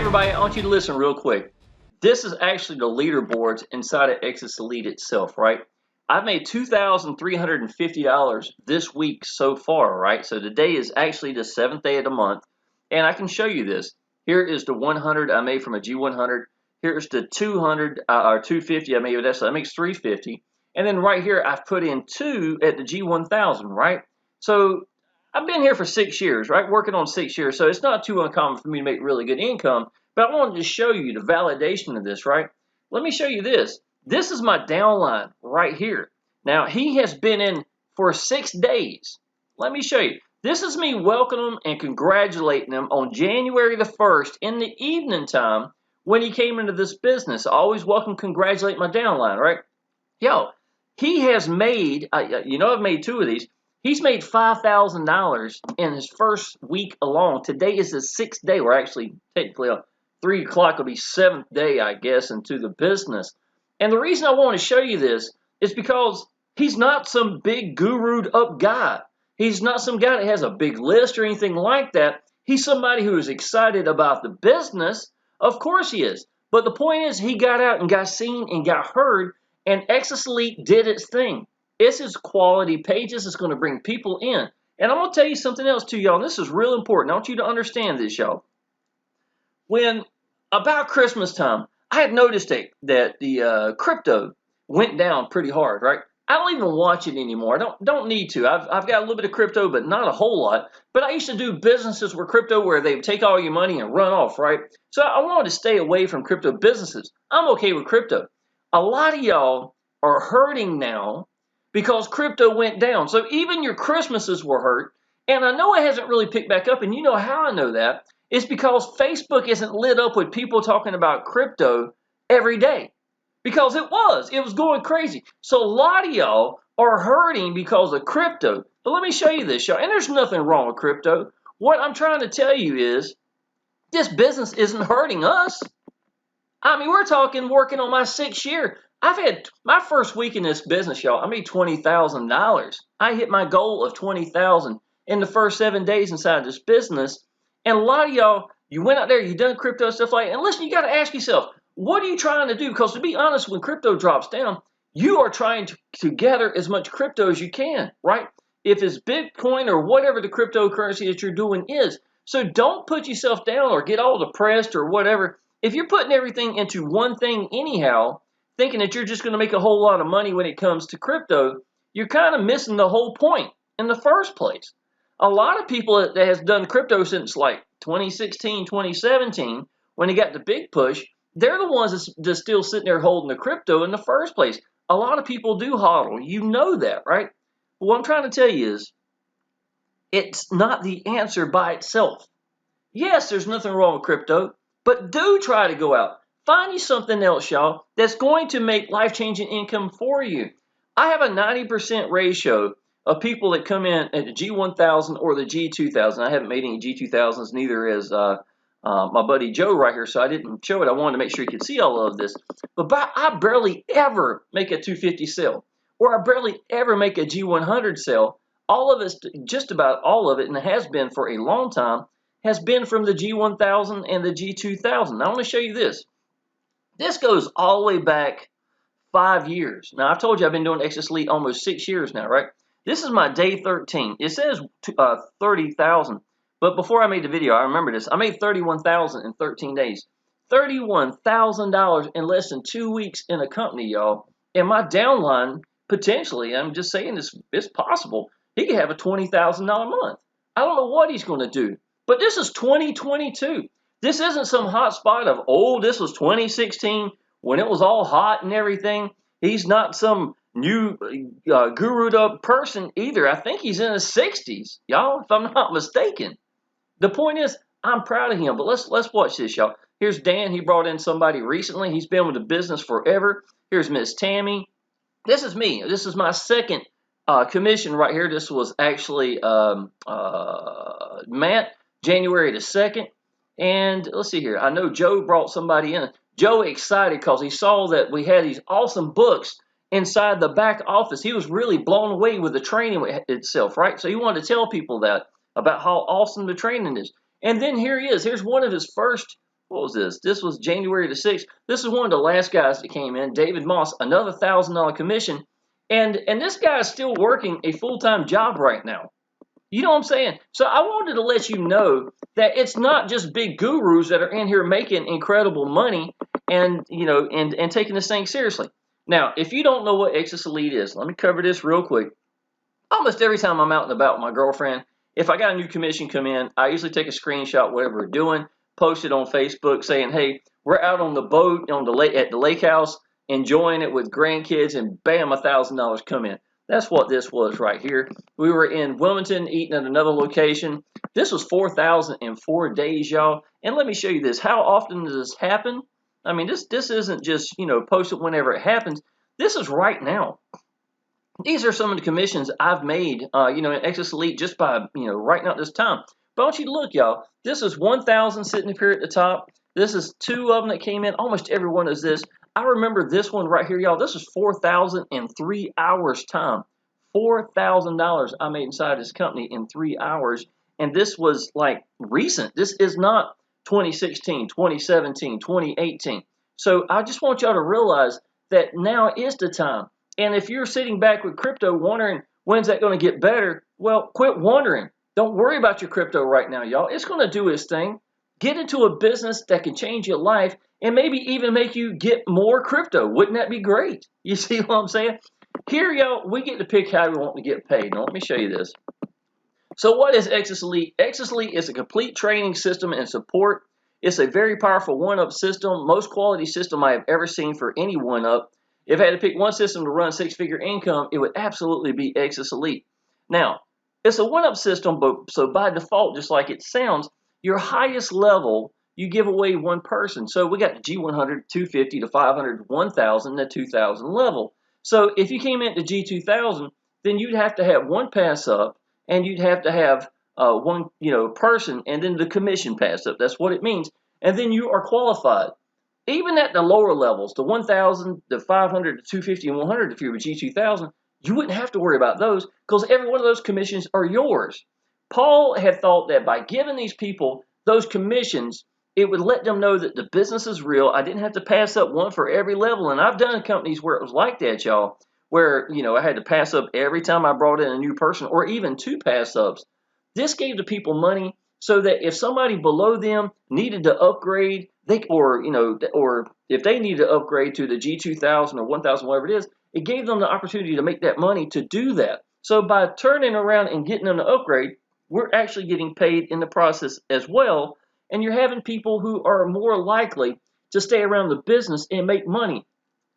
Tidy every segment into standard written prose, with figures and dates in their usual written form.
everybody, I want you to listen real quick. This is actually the leaderboards inside of Exitus Elite itself, right? I've made $2,350 this week so far, right? So today is actually the 7th day of the month, and I can show you this. Here is the 100 I made from a G100. Here's the 200 or 250 I made with that, so that makes 350. And then right here, I've put in 2 at the G1000, right? So I've been here for 6 years, right? Working on 6 years, so it's not too uncommon for me to make really good income. But I wanted to show you the validation of this, right? Let me show you this. This is my downline right here. Now, he has been in for 6 days. Let me show you. This is me welcoming him and congratulating him on January the 1st in the evening time when he came into this business. I always welcome, congratulate my downline, right? Yo, he has made, I've made 2 of these. He's made $5,000 in his first week alone. Today is his 6th day. We're actually technically on 3 o'clock will be 7th day, I guess, into the business. And the reason I want to show you this is because he's not some big guru'd up guy. He's not some guy that has a big list or anything like that. He's somebody who is excited about the business. Of course he is. But the point is he got out and got seen and got heard, and Exitus Elite did its thing. This is quality pages. It's going to bring people in. And I'm going to tell you something else too, y'all. This is real important. I want you to understand this, y'all. When about Christmas time, I had noticed that the crypto went down pretty hard, right? I don't even watch it anymore. I don't need to. I've got a little bit of crypto, but not a whole lot. But I used to do businesses with crypto where they would take all your money and run off, right? So I wanted to stay away from crypto businesses. I'm okay with crypto. A lot of y'all are hurting now because crypto went down. So even your Christmases were hurt. And I know it hasn't really picked back up. And you know how I know that? It's because Facebook isn't lit up with people talking about crypto every day. Because it was going crazy. So a lot of y'all are hurting because of crypto. But let me show you this, y'all. And there's nothing wrong with crypto. What I'm trying to tell you is this business isn't hurting us. I mean, we're talking working on my 6th year. I've had my first week in this business, y'all. I made $20,000. I hit my goal of $20,000 in the first 7 days inside this business. And a lot of y'all, you went out there, you done crypto stuff like that. And listen, you got to ask yourself, what are you trying to do? Because to be honest, when crypto drops down, you are trying to gather as much crypto as you can, right? If it's Bitcoin or whatever the cryptocurrency that you're doing is. So don't put yourself down or get all depressed or whatever. If you're putting everything into one thing anyhow, thinking that you're just going to make a whole lot of money when it comes to crypto, you're kind of missing the whole point in the first place. A lot of people that has done crypto since like 2016, 2017, when they got the big push, they're the ones that's still sitting there holding the crypto in the first place. A lot of people do hodl. You know that, right? But what I'm trying to tell you is it's not the answer by itself. Yes, there's nothing wrong with crypto, but do try to go out. Find you something else, y'all, that's going to make life-changing income for you. I have a 90% ratio of people that come in at the G1000 or the G2000. I haven't made any G2000s, neither has my buddy Joe right here, so I didn't show it. I wanted to make sure you could see all of this. But I barely ever make a 250 sell, or I barely ever make a G100 sell. All of it, just about all of it, and it has been for a long time, has been from the G1000 and the G2000. Now, I want to show you this. This goes all the way back 5 years. Now, I've told you I've been doing Exitus Elite almost 6 years now, right? This is my day 13. It says 30,000. But before I made the video, I remember this. I made $31,000 in 13 days. $31,000 in less than 2 weeks in a company, y'all. And my downline, potentially, I'm just saying it's possible, he could have a $20,000 month. I don't know what he's going to do. But this is 2022. This isn't some hot spot of, oh, this was 2016 when it was all hot and everything. He's not some new guru'd up person either. I think he's in his 60s, y'all, if I'm not mistaken. The point is, I'm proud of him. But let's watch this, y'all. Here's Dan. He brought in somebody recently. He's been with the business forever. Here's Miss Tammy. This is me. This is my second commission right here. This was actually Matt, January the 2nd. And let's see here. I know Joe brought somebody in. Joe excited because he saw that we had these awesome books inside the back office. He was really blown away with the training itself, right? So he wanted to tell people that about how awesome the training is. And then here he is. Here's one of his first what was this? This was January the 6th. This is one of the last guys that came in, David Moss, another $1,000 commission. And this guy is still working a full-time job right now. You know what I'm saying? So I wanted to let you know that it's not just big gurus that are in here making incredible money and, you know, and taking this thing seriously. Now, if you don't know what Exitus Elite is, let me cover this real quick. Almost every time I'm out and about with my girlfriend, if I got a new commission come in, I usually take a screenshot, whatever we're doing, post it on Facebook saying, hey, we're out on the boat on the lake, at the lake house, enjoying it with grandkids, and bam, $1,000 come in. That's what this was right here. We were in Wilmington eating at another location. This was 4,000 in 4 days, y'all. And let me show you this. How often does this happen? I mean, this isn't just, you know, post it whenever it happens. This is right now. These are some of the commissions I've made, you know, in Exitus Elite just by, you know, writing out this time. But I want you to look, y'all. This is 1,000 sitting up here at the top. This is 2 of them that came in. Almost every one is this. I remember this one right here, y'all. This is 4,000 in 3 hours time. $4,000 I made inside this company in 3 hours. And this was like recent. This is not 2016, 2017, 2018. So I just want y'all to realize that now is the time. And if you're sitting back with crypto wondering, when's that going to get better? Well, quit wondering. Don't worry about your crypto right now, y'all. It's going to do its thing. Get into a business that can change your life and maybe even make you get more crypto. Wouldn't that be great? You see what I'm saying? Here, y'all, we get to pick how we want to get paid. Now, let me show you this. So what is Exitus Elite? Exitus Elite is a complete training system and support. It's a very powerful one-up system, most quality system I have ever seen for any one-up. If I had to pick one system to run 6-figure income, it would absolutely be Exitus Elite. Now, it's a one-up system, but so by default, just like it sounds, your highest level, you give away one person. So we got the G100, 250 to 500, 1,000, the 2,000 level. So if you came into G2000, then you'd have to have one pass up, and you'd have to have one, you know, person, and then the commission pass up. That's what it means. And then you are qualified. Even at the lower levels, the 1,000, the 500, the 250, and 100, if you were G2000, you wouldn't have to worry about those because every one of those commissions are yours. Paul had thought that by giving these people those commissions, it would let them know that the business is real. I didn't have to pass up one for every level. And I've done companies where it was like that, y'all, where, you know, I had to pass up every time I brought in a new person or even 2 pass ups. This gave the people money so that if somebody below them needed to upgrade, or if they needed to upgrade to the G2000 or 1000, whatever it is, it gave them the opportunity to make that money to do that. So by turning around and getting them to upgrade, we're actually getting paid in the process as well. And you're having people who are more likely to stay around the business and make money,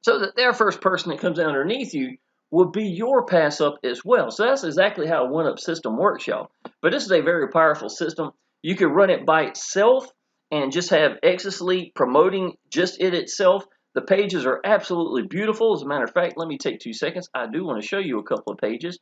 so that their first person that comes underneath you will be your pass up as well. So that's exactly how a one-up system works, y'all. But this is a very powerful system. You can run it by itself and just have Exitus Elite promoting just it itself. The pages are absolutely beautiful. As a matter of fact, let me take 2 seconds. I do want to show you a couple of pages.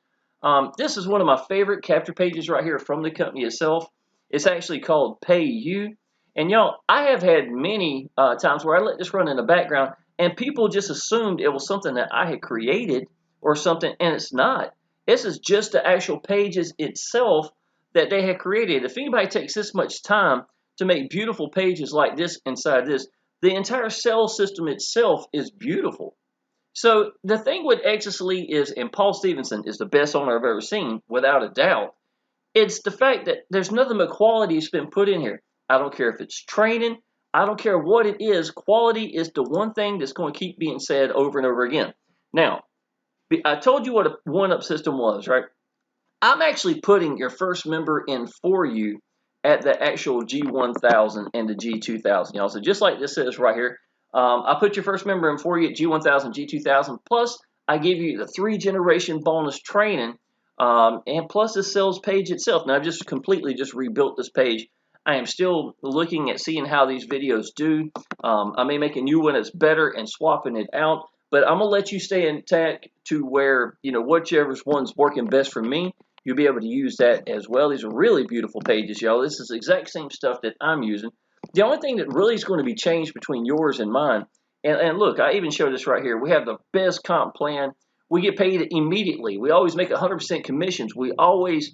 This is one of my favorite capture pages right here from the company itself. It's actually called Pay You. And y'all, I have had many times where I let this run in the background and people just assumed it was something that I had created or something, and it's not. This is just the actual pages itself that they had created. If anybody takes this much time to make beautiful pages like this inside this, the entire sales system itself is beautiful. So the thing with Exitus Elite is, and Paul Stevenson is the best owner I've ever seen, without a doubt, it's the fact that there's nothing but quality that's been put in here. I don't care if it's training. I don't care what it is. Quality is the one thing that's going to keep being said over and over again. Now, I told you what a one-up system was, right? I'm actually putting your first member in for you at the actual G1000 and the G2000, y'all. So just like this says right here, I put your first member in for you at G1000, G2000, plus I give you the 3-generation bonus training, and plus the sales page itself. Now, I've just completely rebuilt this page. I am still looking at seeing how these videos do. I may make a new one that's better and swapping it out, but I'm going to let you stay intact to where, you know, whichever one's working best for me, you'll be able to use that as well. These are really beautiful pages, y'all. This is the exact same stuff that I'm using. The only thing that really is going to be changed between yours and mine, and look, I even show this right here. We have the best comp plan. We get paid immediately. We always make 100% commissions. We always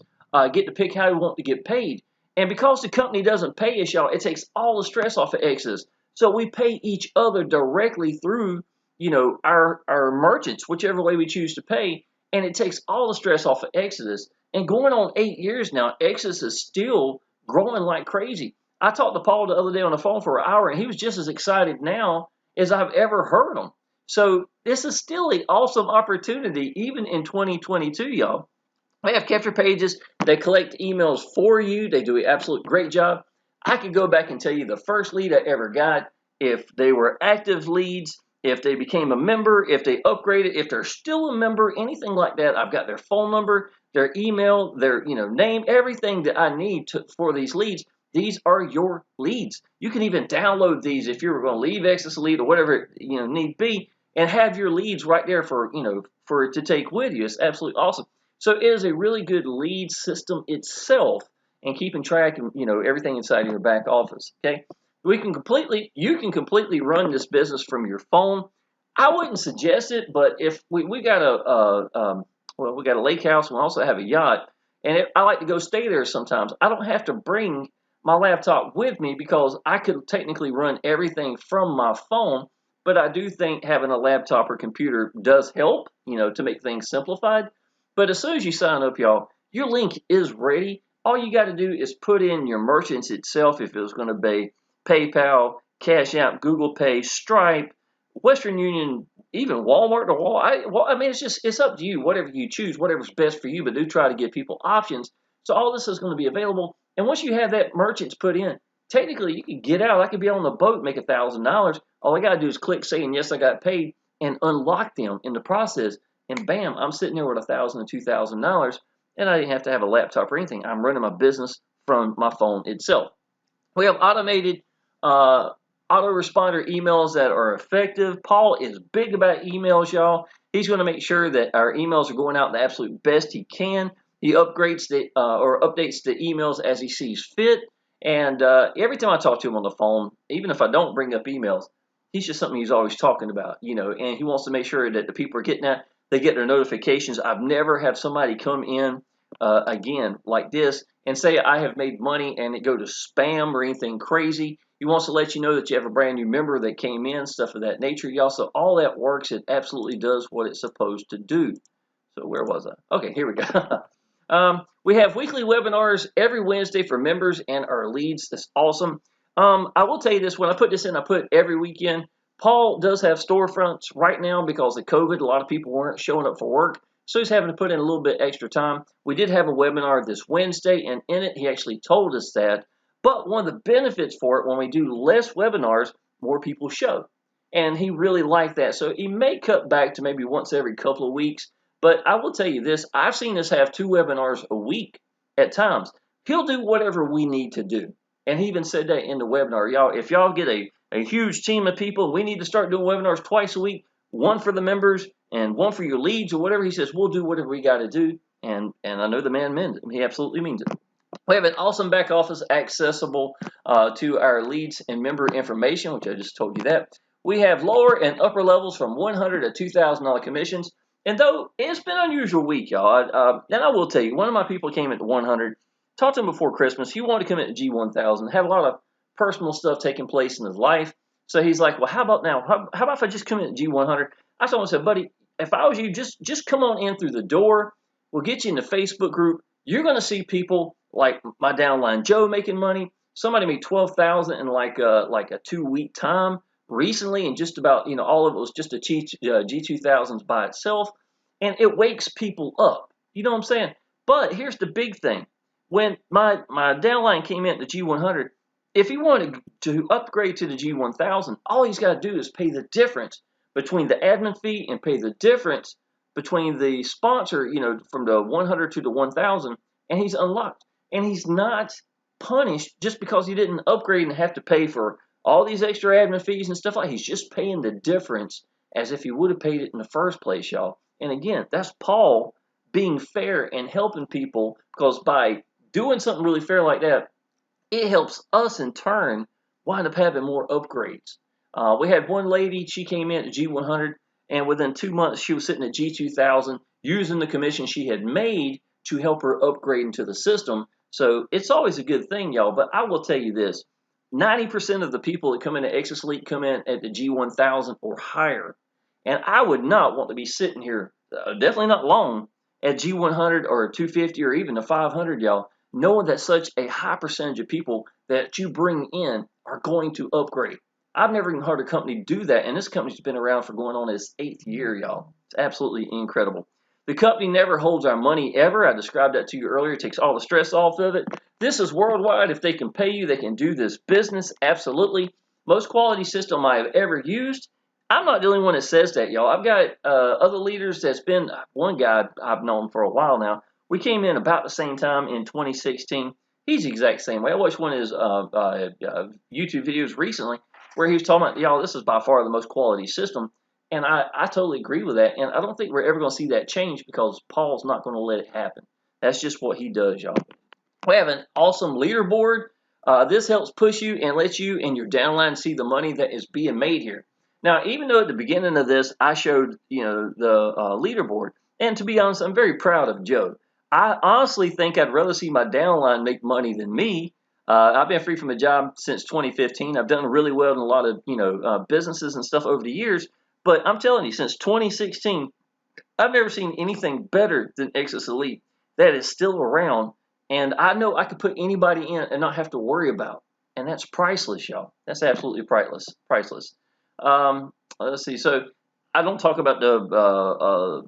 get to pick how we want to get paid. And because the company doesn't pay us, y'all, it takes all the stress off of Exitus. So we pay each other directly through, our merchants, whichever way we choose to pay, and it takes all the stress off of Exitus. And going on 8 years now, Exitus is still growing like crazy. I talked to Paul the other day on the phone for an hour, and he was just as excited now as I've ever heard him. So this is still an awesome opportunity, even in 2022, y'all. They have capture pages. They collect emails for you. They do an absolute great job. I could go back and tell you the first lead I ever got, if they were active leads, if they became a member, if they upgraded, if they're still a member, anything like that. I've got their phone number, their email, their name, everything that I need for these leads. These are your leads. You can even download these if you're going to leave Exitus Elite or whatever need be, and have your leads right there for for to take with you. It's absolutely awesome. So it is a really good lead system itself, and keeping track of everything inside of your back office. Okay, you can completely run this business from your phone. I wouldn't suggest it, but if we got we got a lake house, and we also have a yacht, and I like to go stay there sometimes. I don't have to bring my laptop with me because I could technically run everything from my phone. But I do think having a laptop or computer does help, to make things simplified. But as soon as you sign up, y'all, your link is ready. All you got to do is put in your merchants itself, if it was going to be PayPal, Cash App, Google Pay, Stripe, Western Union, even Walmart or I mean, it's up to you, whatever you choose, whatever's best for you, but do try to give people options. So all this is going to be available. And once you have that merchants put in, technically you can get out. I could be on the boat, make $1,000. All I got to do is click saying, yes, I got paid, and unlock them in the process. And bam, I'm sitting there with $1,000 and $2,000, and I didn't have to have a laptop or anything. I'm running my business from my phone itself. We have automated autoresponder emails that are effective. Paul is big about emails, y'all. He's going to make sure that our emails are going out the absolute best he can. He upgrades or updates the emails as he sees fit. And every time I talk to him on the phone, even if I don't bring up emails, he's just something he's always talking about, and he wants to make sure that the people are getting that. They get their notifications. I've never had somebody come in again like this and say I have made money and it go to spam or anything crazy. He wants to let you know that you have a brand new member that came in, stuff of that nature, y'all. So all that works. It absolutely does what it's supposed to do. So where was I? Okay, here we go. We have weekly webinars every Wednesday for members and our leads. That's awesome. I will tell you this, when I put this in, I put every weekend. Paul does have storefronts right now because of COVID. A lot of people weren't showing up for work, so he's having to put in a little bit extra time. We did have a webinar this Wednesday, and in it, he actually told us that. But one of the benefits for it, when we do less webinars, more people show. And he really liked that. So he may cut back to maybe once every couple of weeks. But I will tell you this, I've seen us have 2 webinars a week at times. He'll do whatever we need to do. And he even said that in the webinar. Y'all, if y'all get a huge team of people, we need to start doing webinars twice a week, one for the members and one for your leads or whatever. He says, we'll do whatever we got to do. And I know the man means it. He absolutely means it. We have an awesome back office accessible to our leads and member information, which I just told you that. We have lower and upper levels from $100 to $2,000 commissions. And though it's been an unusual week, y'all, and I will tell you, one of my people came at 100. Talked to him before Christmas. He wanted to come at G1000. Had a lot of personal stuff taking place in his life. So he's like, well, how about now? How about if I just come in at G100? I told him, I said, buddy, if I was you, just come on in through the door. We'll get you in the Facebook group. You're going to see people like my downline Joe making money. Somebody made $12,000 in like a 2-week time recently, and just about all of it was just a G2000s by itself, and it wakes people up. You know what I'm saying? But here's the big thing: when my downline came in at the G100, if he wanted to upgrade to the G1000, all he's got to do is pay the difference between the admin fee and pay the difference between the sponsor, from the 100 to the 1000, and he's unlocked. And he's not punished just because he didn't upgrade and have to pay for all these extra admin fees and stuff like that. He's just paying the difference as if he would have paid it in the first place, y'all. And again, that's Paul being fair and helping people, because by doing something really fair like that, it helps us in turn wind up having more upgrades. We had one lady, she came in at G100, and within 2 months, she was sitting at G2000 using the commission she had made to help her upgrade into the system. So it's always a good thing, y'all. But I will tell you this, 90% of the people that come into Exitus Elite come in at the G1000 or higher. And I would not want to be sitting here, definitely not long, at G100 or 250 or even the 500, y'all, knowing that such a high percentage of people that you bring in are going to upgrade. I've never even heard a company do that, and this company's been around for going on its 8th year, y'all. It's absolutely incredible. The company never holds our money ever. I described that to you earlier. It takes all the stress off of it. This is worldwide. If they can pay you, they can do this business. Absolutely. Most quality system I have ever used. I'm not the only one that says that, y'all. I've got other leaders that's been, one guy I've known for a while now. We came in about the same time in 2016. He's the exact same way. I watched one of his YouTube videos recently where he was talking about, y'all, this is by far the most quality system. And I totally agree with that. And I don't think we're ever going to see that change because Paul's not going to let it happen. That's just what he does, y'all. We have an awesome leaderboard. This helps push you and lets you and your downline see the money that is being made here. Now, even though at the beginning of this, I showed, the leaderboard. And to be honest, I'm very proud of Joe. I honestly think I'd rather see my downline make money than me. I've been free from a job since 2015. I've done really well in a lot of, businesses and stuff over the years. But I'm telling you, since 2016, I've never seen anything better than Exitus Elite that is still around. And I know I could put anybody in and not have to worry about. And that's priceless, y'all. That's absolutely priceless. Let's see. So I don't talk about the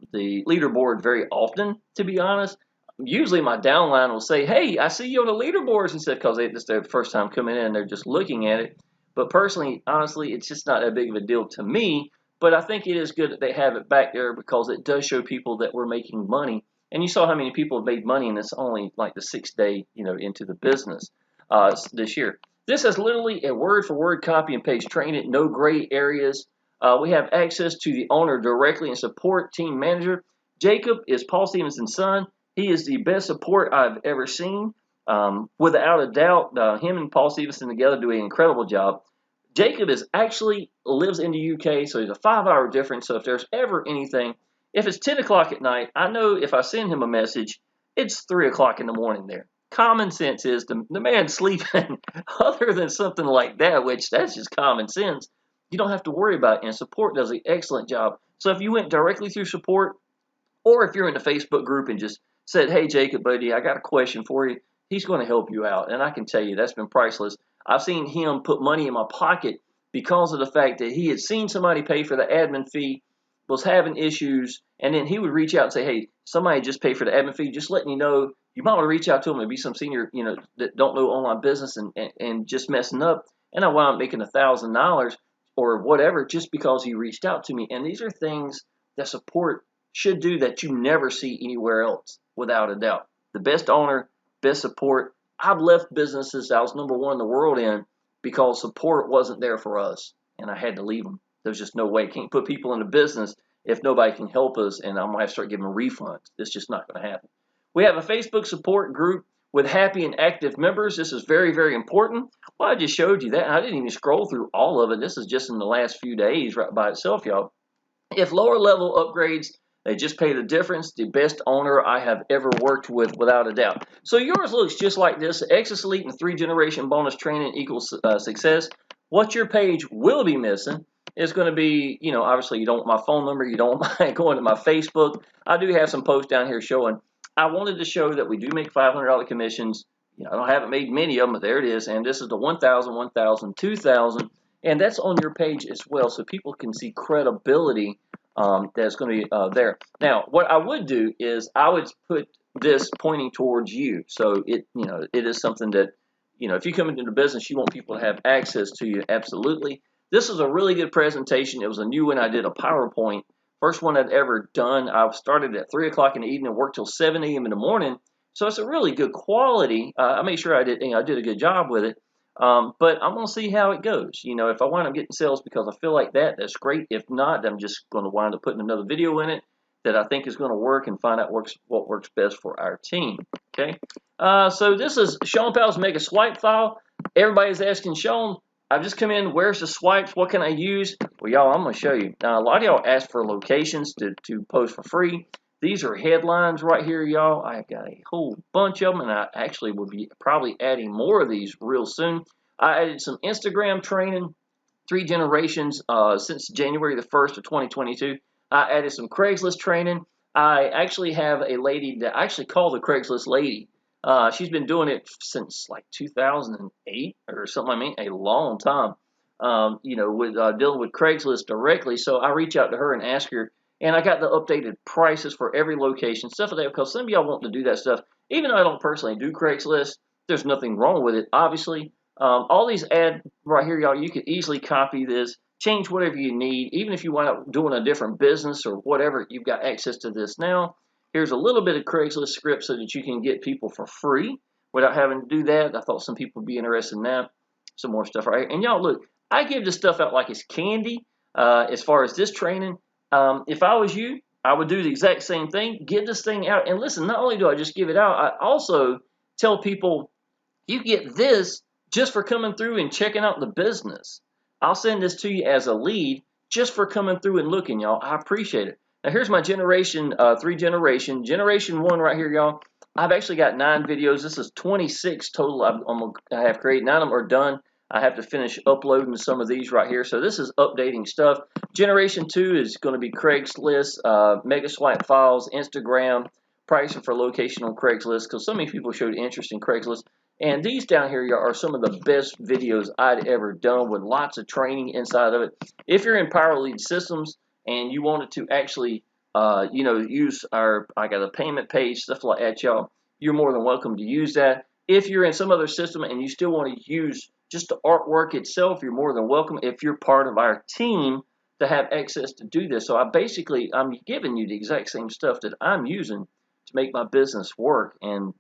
leaderboard very often, to be honest. Usually my downline will say, hey, I see you on the leaderboards and stuff because it's their first time coming in and they're just looking at it. But personally, honestly, it's just not that big of a deal to me. But I think it is good that they have it back there because it does show people that we're making money. And you saw how many people have made money, and it's only like the 6th day, into the business this year. This is literally a word-for-word copy and paste. Train it, no gray areas. We have access to the owner directly and support team manager. Jacob is Paul Stevenson's son. He is the best support I've ever seen. Without a doubt, him and Paul Stevenson together do an incredible job. Jacob lives in the UK, so he's a 5-hour difference. So if there's ever anything, if it's 10 o'clock at night, I know if I send him a message, it's 3 o'clock in the morning there. Common sense is the man's sleeping. Other than something like that, which that's just common sense, you don't have to worry about it. And support does an excellent job. So if you went directly through support, or if you're in the Facebook group and just said, hey, Jacob, buddy, I got a question for you, he's going to help you out. And I can tell you that's been priceless. I've seen him put money in my pocket because of the fact that he had seen somebody pay for the admin fee, was having issues, and then he would reach out and say, hey, somebody just paid for the admin fee, just letting you know, you might want to reach out to them and be some senior, that don't know online business and just messing up. And I wound up making $1,000 or whatever just because he reached out to me. And these are things that support should do that you never see anywhere else, without a doubt. The best owner, best support. I've left businesses I was #1 in the world in because support wasn't there for us, and I had to leave them. There's just no way. Can't put people in a business if nobody can help us, and I might have to start giving refunds. It's just not going to happen. We have a Facebook support group with happy and active members. This is very, very important. Well, I just showed you that. I didn't even scroll through all of it. This is just in the last few days right by itself, y'all. If lower level upgrades, they just pay the difference. The best owner I have ever worked with, without a doubt. So yours looks just like this. Exitus Elite and 3-generation bonus training equals success. What your page will be missing is going to be, obviously you don't want my phone number. You don't want my going to my Facebook. I do have some posts down here showing. I wanted to show that we do make $500 commissions. I haven't made many of them, but there it is. And this is the 1,000, 1,000, 2,000. And that's on your page as well, so people can see credibility that's going to be there. Now, what I would do is I would put this pointing towards you. So it is something that, if you come into the business, you want people to have access to you. Absolutely. This is a really good presentation. It was a new one. I did a PowerPoint. First one I'd ever done. I started at 3 o'clock in the evening, worked till 7 a.m. in the morning. So it's a really good quality. I made sure I did a good job with it. But I'm going to see how it goes. If I wind up getting sales because I feel like that, that's great. If not, I'm just going to wind up putting another video in it that I think is going to work and find out what works best for our team. Okay. So this is Shawn Powell's Mega Swipe File. Everybody's asking, Shawn, I've just come in. Where's the swipes? What can I use? Well, y'all, I'm going to show you. Now, a lot of y'all ask for locations to post for free. These are headlines right here, y'all. I've got a whole bunch of them, and I actually will be probably adding more of these real soon. I added some Instagram training, 3 generations since January the 1st of 2022. I added some Craigslist training. I actually have a lady that I actually call the Craigslist lady. She's been doing it since like 2008 or something. I mean, a long time. With dealing with Craigslist directly. So I reach out to her and ask her, and I got the updated prices for every location, stuff like that. Because some of y'all want to do that stuff, even though I don't personally do Craigslist. There's nothing wrong with it, obviously. All these ads right here, y'all, you could easily copy this, change whatever you need. Even if you wind up doing a different business or whatever, you've got access to this now. Here's a little bit of Craigslist script so that you can get people for free without having to do that. I thought some people would be interested in that. Some more stuff right here. And y'all, look, I give this stuff out like it's candy as far as this training. If I was you, I would do the exact same thing. Get this thing out. And listen, not only do I just give it out, I also tell people you get this just for coming through and checking out the business. I'll send this to you as a lead just for coming through and looking, y'all. I appreciate it. Now, here's my generation, 3 generation. Generation 1 right here, y'all. I've actually got 9 videos. This is 26 total I have created. 9 of them are done. I have to finish uploading some of these right here. So this is updating stuff. Generation 2 is going to be Craigslist, Mega Swipe Files, Instagram, pricing for location on Craigslist, because so many people showed interest in Craigslist. And these down here are some of the best videos I'd ever done with lots of training inside of it. If you're in Powell Lead Systems and you wanted to actually, use I got a payment page, stuff like that, y'all, you're more than welcome to use that. If you're in some other system and you still want to use just the artwork itself, you're more than welcome if you're part of our team to have access to do this. So I'm giving you the exact same stuff that I'm using to make my business work. And,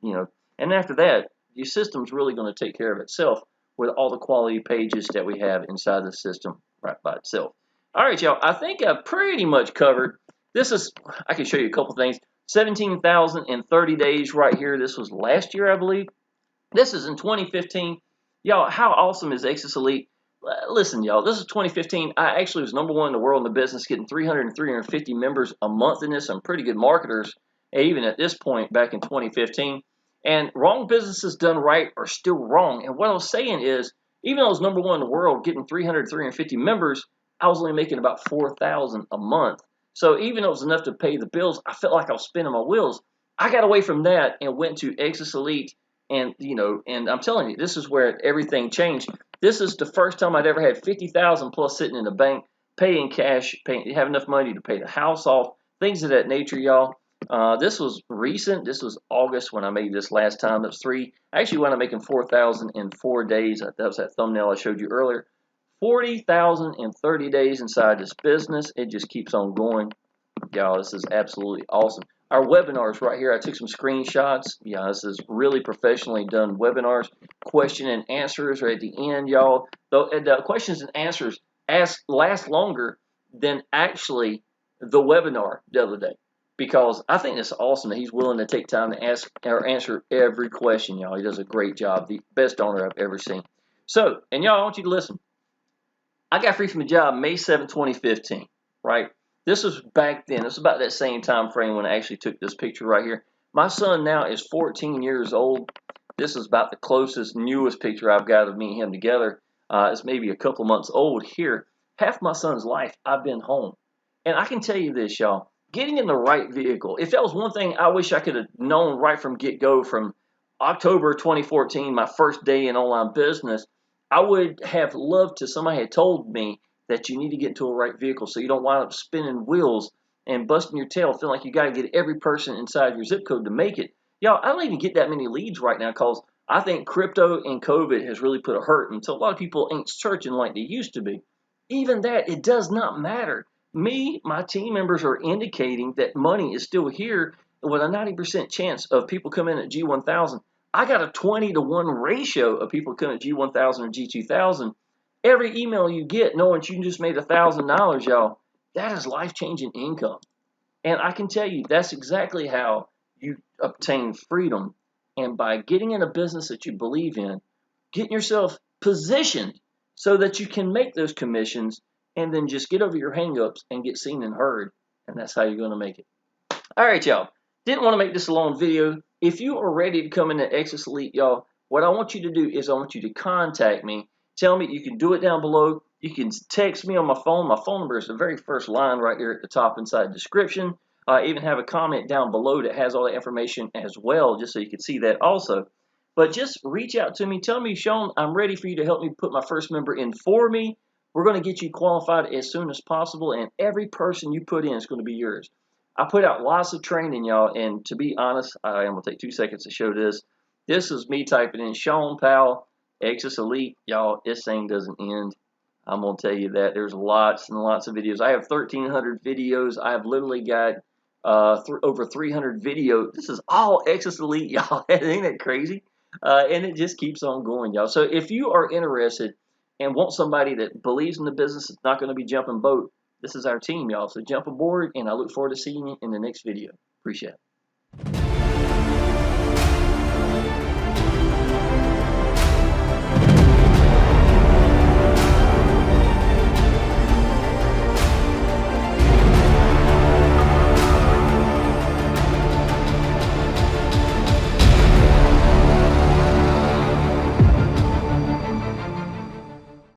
and after that, your system's really going to take care of itself with all the quality pages that we have inside the system right by itself. All right, y'all, I think I've pretty much covered. I can show you a couple things. 17,000 in 30 days right here. This was last year, I believe. This is in 2015. Y'all, how awesome is Exitus Elite? Listen, y'all, this is 2015. I actually was #1 in the world in the business, getting 300 and 350 members a month in this. Some pretty good marketers, even at this point back in 2015. And wrong businesses done right are still wrong. And what I was saying is, even though I was #1 in the world, getting 300, 350 members, I was only making about $4,000 a month. So even though it was enough to pay the bills, I felt like I was spinning my wheels. I got away from that and went to Exitus Elite. And, and I'm telling you, this is where everything changed. This is the first time I'd ever had 50,000 plus sitting in the bank, paying cash, have enough money to pay the house off, things of that nature, y'all. This was recent. This was August when I made this last time. That was I actually wound up making 4,000 in 4 days. That was that thumbnail I showed you earlier. 40,000 in 30 days inside this business. It just keeps on going. Y'all, this is absolutely awesome. Our webinars right here, I took some screenshots. Yeah, this is really professionally done webinars. Question and answers are at the end, y'all. The questions and answers last longer than actually the webinar the other day, because I think it's awesome that he's willing to take time to ask or answer every question, y'all. He does a great job. The best owner I've ever seen. So, and y'all, I want you to listen. I got free from a job May 7, 2015, right? This was back then. This was about that same time frame when I actually took this picture right here. My son now is 14 years old. This is about the closest, newest picture I've got of me and him together. It's maybe a couple months old here. Half my son's life, I've been home. And I can tell you this, y'all. Getting in the right vehicle. If that was one thing I wish I could have known right from get-go, from October 2014, my first day in online business, I would have loved to somebody had told me that you need to get into a right vehicle so you don't wind up spinning wheels and busting your tail, feeling like you got to get every person inside your zip code to make it. Y'all, I don't even get that many leads right now because I think crypto and COVID has really put a hurt into a lot of people ain't searching like they used to be. Even that, it does not matter. My team members are indicating that money is still here with a 90% chance of people coming in at G1000. I got a 20-to-1 ratio of people coming at G1000 or G2000. Every email you get knowing you just made $1,000, y'all, that is life-changing income. And I can tell you that's exactly how you obtain freedom. And by getting in a business that you believe in, getting yourself positioned so that you can make those commissions and then just get over your hang-ups and get seen and heard. And that's how you're going to make it. All right, y'all. Didn't want to make this a long video. If you are ready to come into Exitus Elite, y'all, what I want you to do is I want you to contact me. Tell me, you can do it down below. You can text me on my phone. My phone number is the very first line right there at the top inside the description. I even have a comment down below that has all the information as well, just so you can see that also. But just reach out to me. Tell me, Shawn, I'm ready for you to help me put my first member in for me. We're going to get you qualified as soon as possible, and every person you put in is going to be yours. I put out lots of training, y'all, and to be honest, I am going to take 2 seconds to show this. This is me typing in Shawn Powell, Exitus Elite. Y'all, this thing doesn't end. I'm going to tell you that. There's lots and lots of videos. I have 1,300 videos. I have literally got over 300 videos. This is all Exitus Elite, y'all. Ain't that crazy? And it just keeps on going, y'all. So if you are interested and want somebody that believes in the business, is not going to be jumping boat, this is our team, y'all. So jump aboard, and I look forward to seeing you in the next video. Appreciate it.